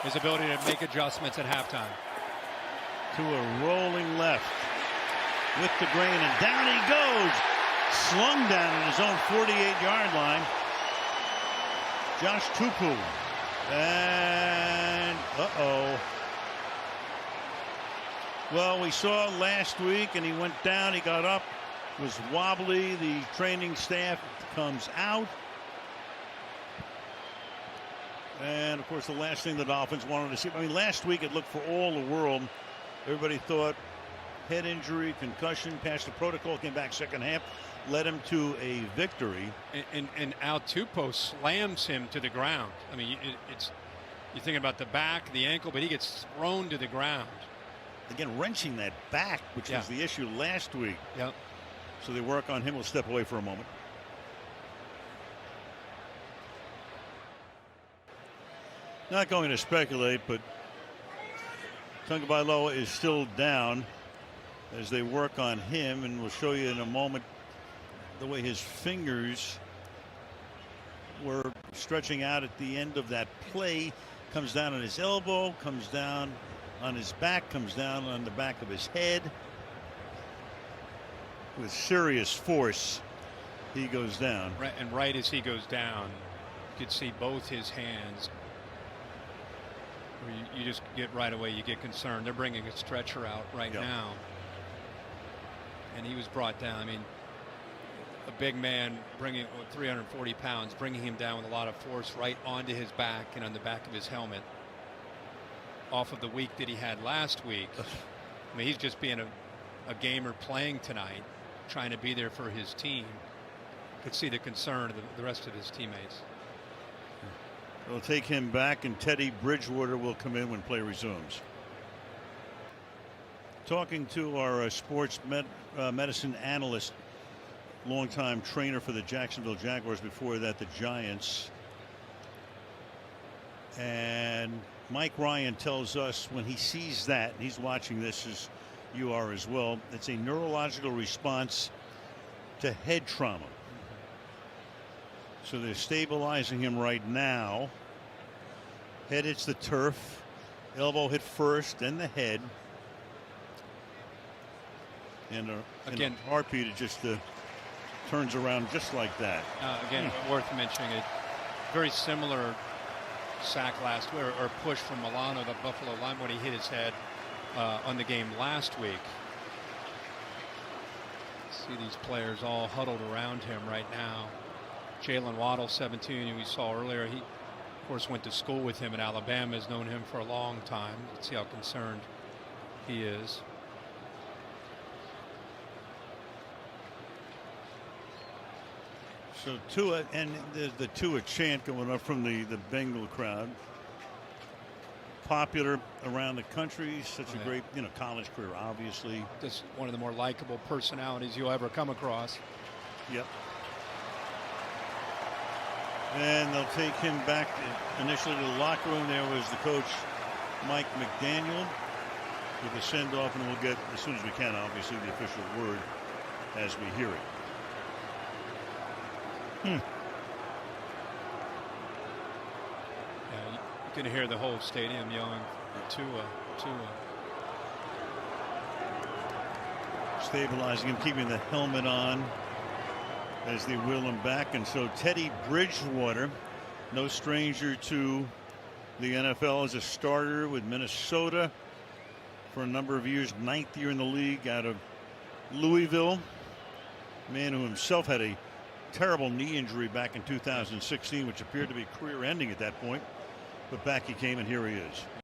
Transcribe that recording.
his ability to make adjustments at halftime. To a rolling left with the grain, and down he goes. Slung down at his own 48-yard line. Josh Tupu. And well, we saw last week, and he went down, he got up, was wobbly. The training staff comes out. And of course, the last thing the Dolphins wanted to see, I mean, last week it looked for all the world. Everybody thought head injury, concussion, passed the protocol, came back second half, led him to a victory. And Al Tupo slams him to the ground. I mean, you're thinking about the back, the ankle, but he gets thrown to the ground. Again, wrenching that back, which was the issue last week. Yep. So they work on him. We'll step away for a moment. Not going to speculate, but Tagovailoa is still down as they work on him, and we'll show you in a moment the way his fingers were stretching out at the end of that play. Comes down on his elbow, comes down on his back, comes down on the back of his head. With serious force, he goes down. Right, and right as he goes down, you could see both his hands. You just get right away, you get concerned. They're bringing a stretcher out right now. And he was brought down. I mean, a big man bringing 340 pounds, bringing him down with a lot of force right onto his back and on the back of his helmet. Off of the week that he had last week. I mean, he's just being a gamer playing tonight, trying to be there for his team. Could see the concern of the rest of his teammates. They'll take him back, and Teddy Bridgewater will come in when play resumes. Talking to our sports medicine analyst, longtime trainer for the Jacksonville Jaguars, before that the Giants. And Mike Ryan tells us when he sees that, and he's watching this as you are as well, it's a neurological response to head trauma. So they're stabilizing him right now. Head hits the turf, elbow hit first, then the head. And again, in a heartbeat, it just turns around just like that. Again, worth mentioning it. Very similar sack last week, or push from Milano, the Buffalo line, when he hit his head on the game last week. See these players all huddled around him right now. Jalen Waddle, 17, who we saw earlier, he of course went to school with him in Alabama, has known him for a long time. Let's see how concerned he is. So Tua, and the Tua chant going up from the Bengal crowd. Popular around the country, such a great college career, obviously. Just one of the more likable personalities you'll ever come across. Yep. And they'll take him back initially to the locker room. There was the coach, Mike McDaniel, with a send-off, and we'll get, as soon as we can, obviously, the official word as we hear it. Yeah, you can hear the whole stadium yelling, Tua, Tua. Stabilizing him, keeping the helmet on as they wheel him back. And so Teddy Bridgewater, no stranger to the NFL, as a starter with Minnesota for a number of years, 9th year in the league out of Louisville. Man who himself had a terrible knee injury back in 2016, which appeared to be career ending at that point, but back he came, and here he is.